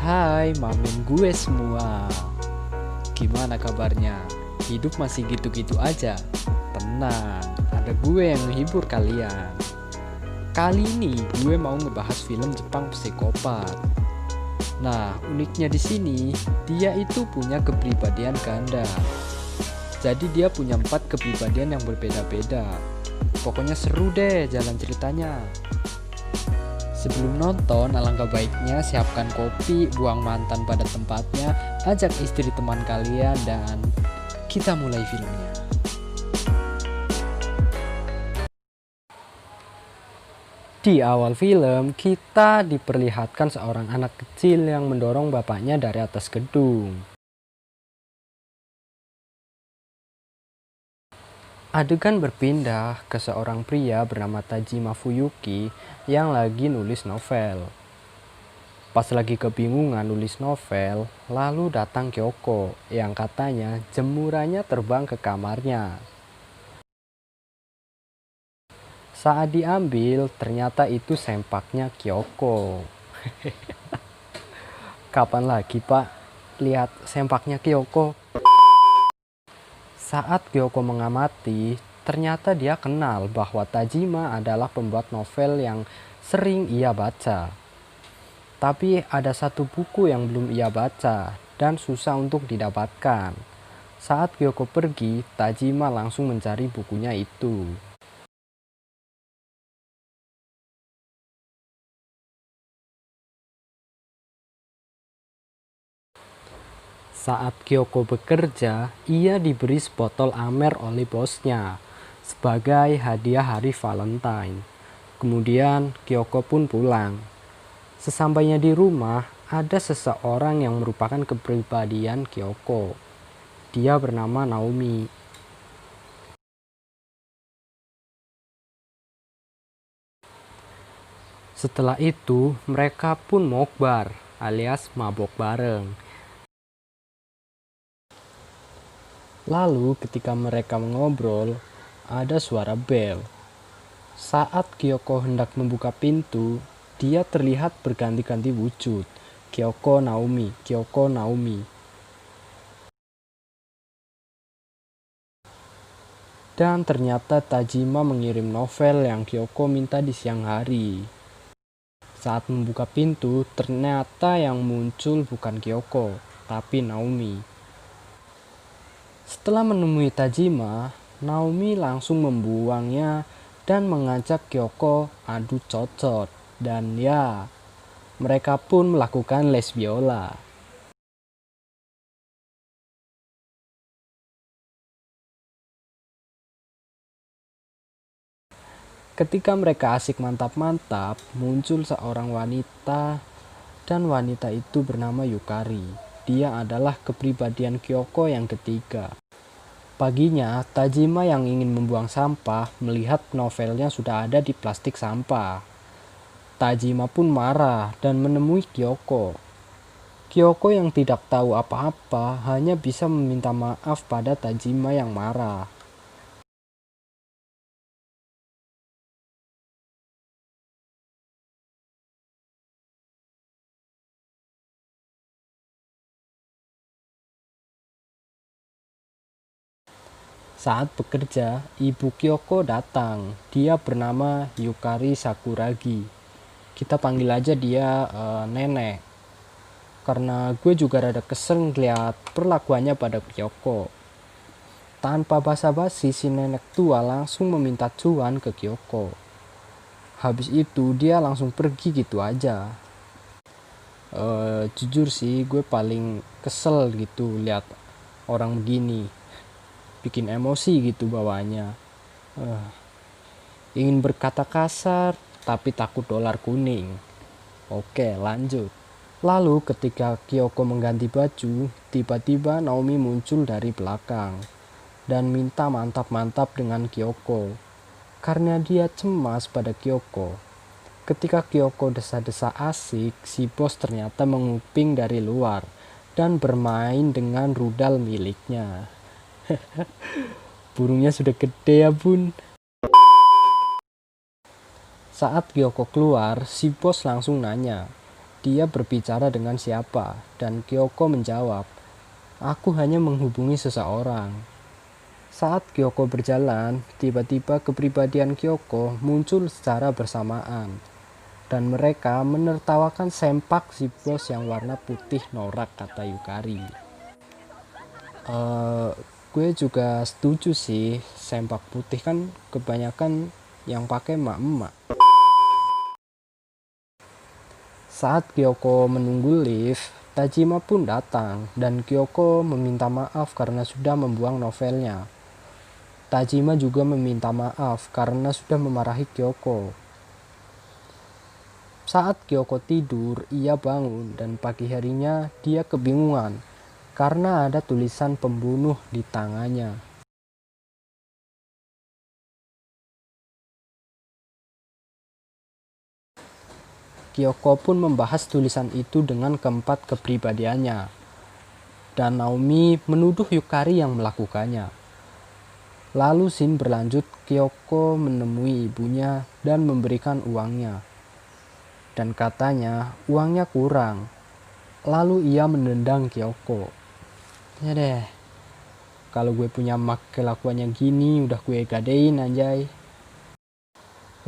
Hai mamin gue semua. Gimana kabarnya? Hidup masih gitu-gitu aja? Tenang, ada gue yang menghibur kalian. Kali ini gue mau ngebahas film Jepang Psikopat. Nah, uniknya di sini, dia itu punya kepribadian ganda. Jadi dia punya 4 kepribadian yang berbeda-beda. Pokoknya seru deh jalan ceritanya. Sebelum nonton, alangkah baiknya siapkan kopi, buang mantan pada tempatnya, ajak istri teman kalian, dan kita mulai filmnya. Di awal film, kita diperlihatkan seorang anak kecil yang mendorong bapaknya dari atas gedung. Adegan berpindah ke seorang pria bernama Tajima Fuyuki yang lagi nulis novel. Pas lagi kebingungan nulis novel, lalu datang Kyoko yang katanya jemurannya terbang ke kamarnya. Saat diambil, ternyata itu sempaknya Kyoko. Kapan lagi pak lihat sempaknya Kyoko? Saat Kyoko mengamati, ternyata dia kenal bahwa Tajima adalah pembuat novel yang sering ia baca. Tapi ada satu buku yang belum ia baca dan susah untuk didapatkan. Saat Kyoko pergi, Tajima langsung mencari bukunya itu. Saat Kyoko bekerja, ia diberi sebotol Amer oleh bosnya sebagai hadiah hari Valentine. Kemudian Kyoko pun pulang. Sesampainya di rumah, ada seseorang yang merupakan kepribadian Kyoko. Dia bernama Naomi. Setelah itu, mereka pun mokbar alias mabok bareng. Lalu ketika mereka mengobrol, ada suara bel. Saat Kyoko hendak membuka pintu, dia terlihat berganti-ganti wujud. Kyoko Naomi, Kyoko Naomi. Dan ternyata Tajima mengirim novel yang Kyoko minta di siang hari. Saat membuka pintu, ternyata yang muncul bukan Kyoko, tapi Naomi. Setelah menemui Tajima, Naomi langsung membuangnya dan mengajak Kyoko adu cocot. Dan ya, mereka pun melakukan les biola. Ketika mereka asik mantap-mantap, muncul seorang wanita dan wanita itu bernama Yukari. Dia adalah kepribadian Kyoko yang ketiga. Paginya, Tajima yang ingin membuang sampah melihat novelnya sudah ada di plastik sampah. Tajima pun marah dan menemui Kyoko. Kyoko yang tidak tahu apa-apa hanya bisa meminta maaf pada Tajima yang marah. Saat bekerja, ibu Kyoko datang. Dia bernama Yukari Sakuragi. Kita panggil aja dia nenek. Karena gue juga rada kesel ngeliat perlakuannya pada Kyoko. Tanpa basa-basi, si nenek tua langsung meminta cuan ke Kyoko. Habis itu dia langsung pergi gitu aja. Jujur sih gue paling kesel gitu lihat orang begini. Bikin emosi gitu bawaannya. Ingin berkata kasar tapi takut dolar kuning. Oke, lanjut. Lalu ketika Kyoko mengganti baju, tiba-tiba Naomi muncul dari belakang dan minta mantap-mantap dengan Kyoko. Karena dia cemas pada Kyoko. Ketika Kyoko desa-desa asik, si bos ternyata menguping dari luar dan bermain dengan rudal miliknya. Burungnya sudah gede ya bun. Saat Kyoko keluar, si bos langsung nanya, dia berbicara dengan siapa, dan Kyoko menjawab, "Aku hanya menghubungi seseorang." Saat Kyoko berjalan, tiba-tiba kepribadian Kyoko muncul secara bersamaan, dan mereka menertawakan sempak si bos yang warna putih norak, kata Yukari. Gue juga setuju sih, sempak putih kan kebanyakan yang pakai emak-emak. Saat Kyoko menunggu lift, Tajima pun datang dan Kyoko meminta maaf karena sudah membuang novelnya. Tajima juga meminta maaf karena sudah memarahi Kyoko. Saat Kyoko tidur, ia bangun dan pagi harinya dia kebingungan karena ada tulisan pembunuh di tangannya. Kyoko pun membahas tulisan itu dengan keempat kepribadiannya, dan Naomi menuduh Yukari yang melakukannya. Lalu scene berlanjut, Kyoko menemui ibunya dan memberikan uangnya. Dan katanya uangnya kurang. Lalu ia menendang Kyoko. Ya deh, kalau gue punya mak kelakuannya gini udah gue gadein anjay.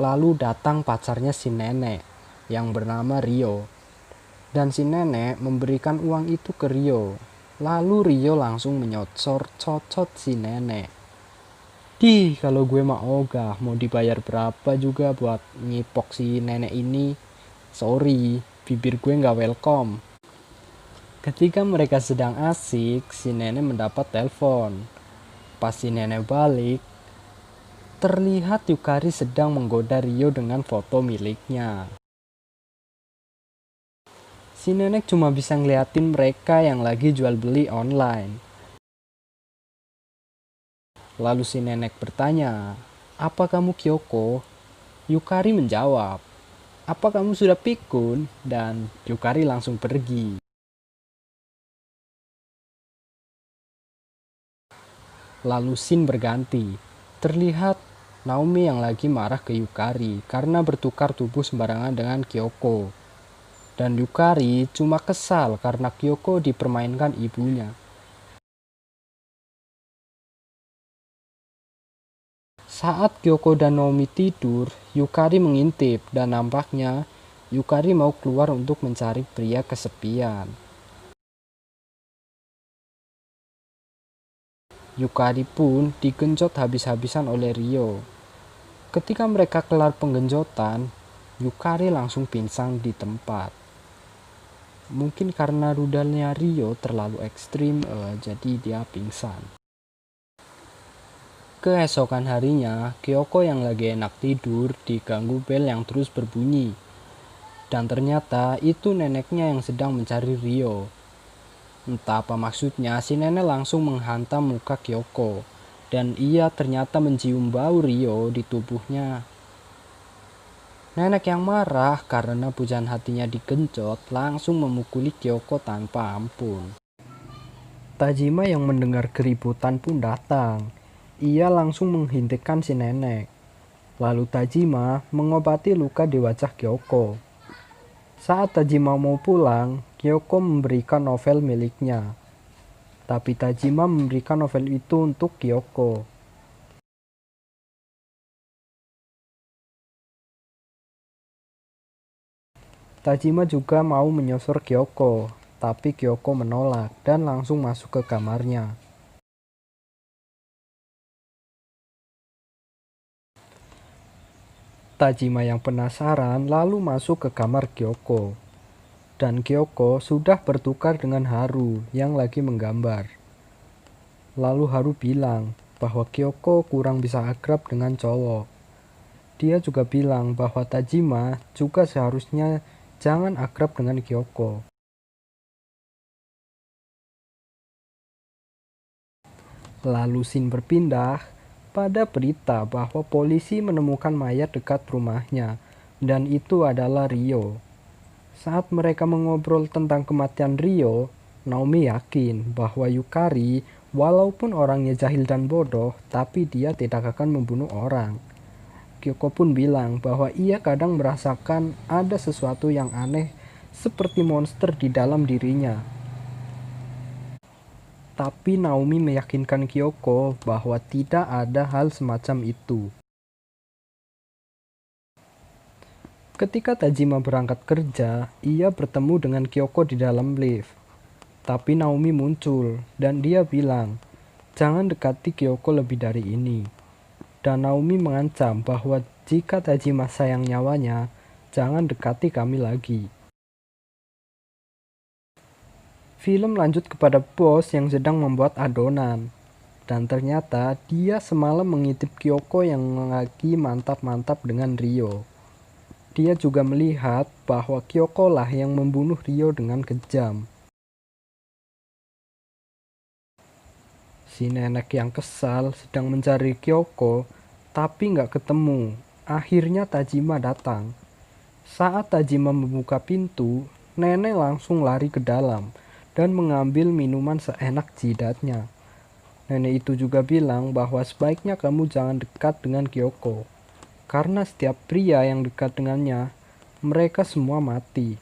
Lalu datang pacarnya si nenek yang bernama Rio. Dan si nenek memberikan uang itu ke Rio. Lalu Rio langsung cocot si nenek. Kalau gue mah ogah, mau dibayar berapa juga buat nyipok si nenek ini. Sorry, bibir gue gak welcome. Ketika mereka sedang asik, si nenek mendapat telepon. Pas si nenek balik, terlihat Yukari sedang menggoda Rio dengan foto miliknya. Si nenek cuma bisa ngeliatin mereka yang lagi jual beli online. Lalu si nenek bertanya, "Apa kamu Kyoko?" Yukari menjawab, "Apa kamu sudah pikun?" Dan Yukari langsung pergi. Lalu scene berganti. Terlihat Naomi yang lagi marah ke Yukari karena bertukar tubuh sembarangan dengan Kyoko. Dan Yukari cuma kesal karena Kyoko dipermainkan ibunya. Saat Kyoko dan Naomi tidur, Yukari mengintip dan nampaknya Yukari mau keluar untuk mencari pria kesepian. Yukari pun digenjot habis-habisan oleh Rio. Ketika mereka kelar penggenjotan, Yukari langsung pingsan di tempat. Mungkin karena rudalnya Rio terlalu ekstrim, jadi dia pingsan. Keesokan harinya, Kyoko yang lagi enak tidur diganggu bel yang terus berbunyi. Dan ternyata itu neneknya yang sedang mencari Rio. Entah apa maksudnya, si nenek langsung menghantam muka Kyoko. Dan ia ternyata mencium bau Rio di tubuhnya. Nenek yang marah karena pujaan hatinya digenjot langsung memukuli Kyoko tanpa ampun. Tajima yang mendengar keributan pun datang. Ia langsung menghentikan si nenek. Lalu Tajima mengobati luka di wajah Kyoko. Saat Tajima mau pulang, Kyoko memberikan novel miliknya. Tapi Tajima memberikan novel itu untuk Kyoko. Tajima juga mau menyosor Kyoko, tapi Kyoko menolak dan langsung masuk ke kamarnya. Tajima yang penasaran lalu masuk ke kamar Kyoko. Dan Kyoko sudah bertukar dengan Haru yang lagi menggambar. Lalu Haru bilang bahwa Kyoko kurang bisa akrab dengan cowok. Dia juga bilang bahwa Tajima juga seharusnya jangan akrab dengan Kyoko. Lalu scene berpindah pada berita bahwa polisi menemukan mayat dekat rumahnya, dan itu adalah Rio. Saat mereka mengobrol tentang kematian Rio, Naomi yakin bahwa Yukari walaupun orangnya jahil dan bodoh, tapi dia tidak akan membunuh orang. Kyoko pun bilang bahwa ia kadang merasakan ada sesuatu yang aneh seperti monster di dalam dirinya. Tapi Naomi meyakinkan Kyoko bahwa tidak ada hal semacam itu. Ketika Tajima berangkat kerja, ia bertemu dengan Kyoko di dalam lift. Tapi Naomi muncul dan dia bilang, "Jangan dekati Kyoko lebih dari ini." Dan Naomi mengancam bahwa jika Tajima sayang nyawanya, jangan dekati kami lagi. Film lanjut kepada bos yang sedang membuat adonan. Dan ternyata dia semalam mengintip Kyoko yang lagi mantap-mantap dengan Rio. Dia juga melihat bahwa Kyoko lah yang membunuh Rio dengan kejam. Si nenek yang kesal sedang mencari Kyoko, tapi nggak ketemu. Akhirnya Tajima datang. Saat Tajima membuka pintu, nenek langsung lari ke dalam dan mengambil minuman seenak jidatnya. Nenek itu juga bilang bahwa sebaiknya kamu jangan dekat dengan Kyoko, karena setiap pria yang dekat dengannya, mereka semua mati.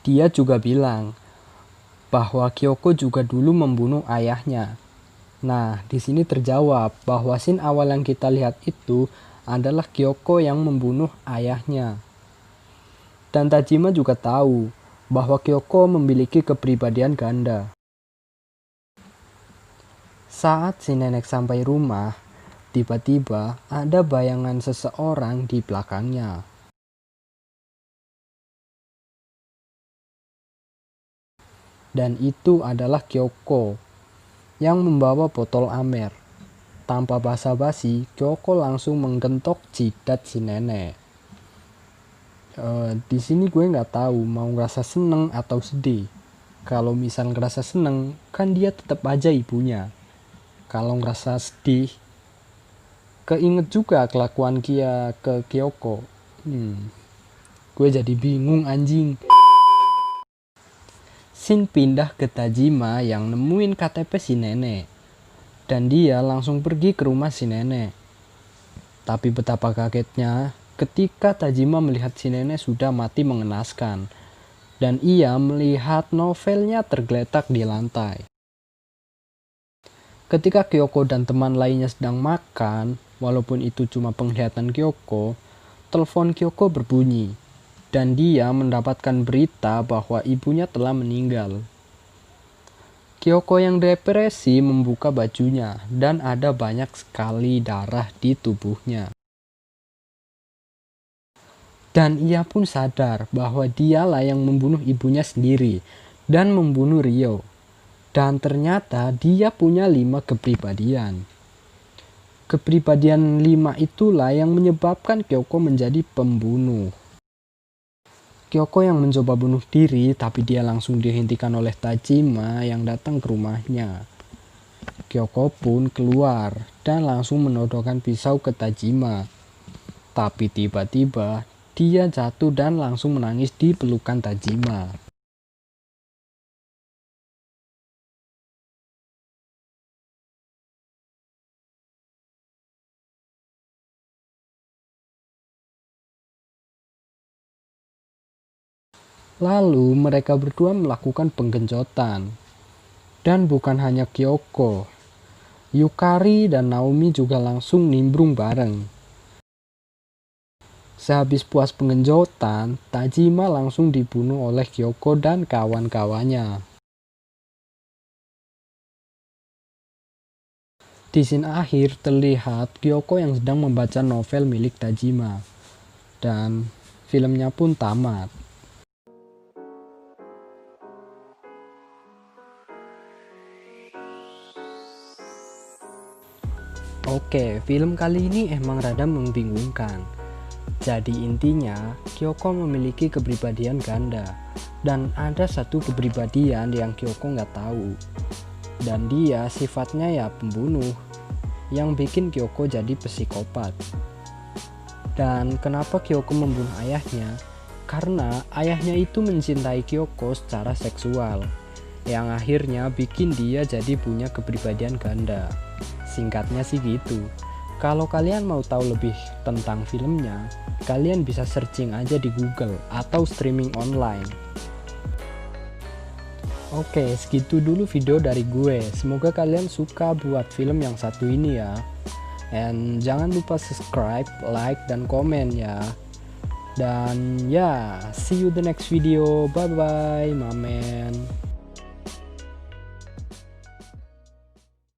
Dia juga bilang bahwa Kyoko juga dulu membunuh ayahnya. Nah, di sini terjawab bahwa scene awal yang kita lihat itu adalah Kyoko yang membunuh ayahnya. Dan Tajima juga tahu bahwa Kyoko memiliki kepribadian ganda. Saat si nenek sampai rumah, tiba-tiba ada bayangan seseorang di belakangnya. Dan itu adalah Kyoko yang membawa botol amer. Tanpa basa-basi, Kyoko langsung menggentok jidat si nenek. Di sini gue nggak tahu mau ngerasa seneng atau sedih. Kalau misal ngerasa seneng, kan dia tetap aja ibunya. Kalau ngerasa sedih, keinget juga kelakuan Kia ke Kyoko. Gue jadi bingung anjing. Scene pindah ke Tajima yang nemuin KTP si nenek. Dan dia langsung pergi ke rumah si nenek. Tapi betapa kagetnya ketika Tajima melihat si nenek sudah mati mengenaskan. Dan ia melihat novelnya tergeletak di lantai. Ketika Kyoko dan teman lainnya sedang makan, walaupun itu cuma penglihatan Kyoko, telepon Kyoko berbunyi. Dan dia mendapatkan berita bahwa ibunya telah meninggal. Kyoko yang depresi membuka bajunya dan ada banyak sekali darah di tubuhnya. Dan ia pun sadar bahwa dialah yang membunuh ibunya sendiri dan membunuh Rio. Dan ternyata dia punya 5 kepribadian. Kepribadian 5 itulah yang menyebabkan Kyoko menjadi pembunuh. Kyoko yang mencoba bunuh diri, tapi dia langsung dihentikan oleh Tajima yang datang ke rumahnya. Kyoko pun keluar dan langsung menodongkan pisau ke Tajima. Tapi tiba-tiba dia jatuh dan langsung menangis di pelukan Tajima. Lalu mereka berdua melakukan penggenjotan. Dan bukan hanya Kyoko, Yukari dan Naomi juga langsung nimbrung bareng. Sehabis puas penggenjotan, Tajima langsung dibunuh oleh Kyoko dan kawan-kawannya. Di scene akhir terlihat Kyoko yang sedang membaca novel milik Tajima. Dan filmnya pun tamat. Oke, film kali ini emang rada membingungkan. Jadi intinya, Kyoko memiliki kepribadian ganda. Dan ada satu kepribadian yang Kyoko nggak tahu. Dan dia sifatnya ya pembunuh, yang bikin Kyoko jadi psikopat. Dan kenapa Kyoko membunuh ayahnya? Karena ayahnya itu mencintai Kyoko secara seksual, yang akhirnya bikin dia jadi punya kepribadian ganda. Singkatnya sih gitu. Kalau kalian mau tahu lebih tentang filmnya, kalian bisa searching aja di Google atau streaming online. Oke, segitu dulu video dari gue. Semoga kalian suka buat film yang satu ini ya. And jangan lupa subscribe, like, dan komen ya. Dan ya, see you the next video. Bye bye, my man.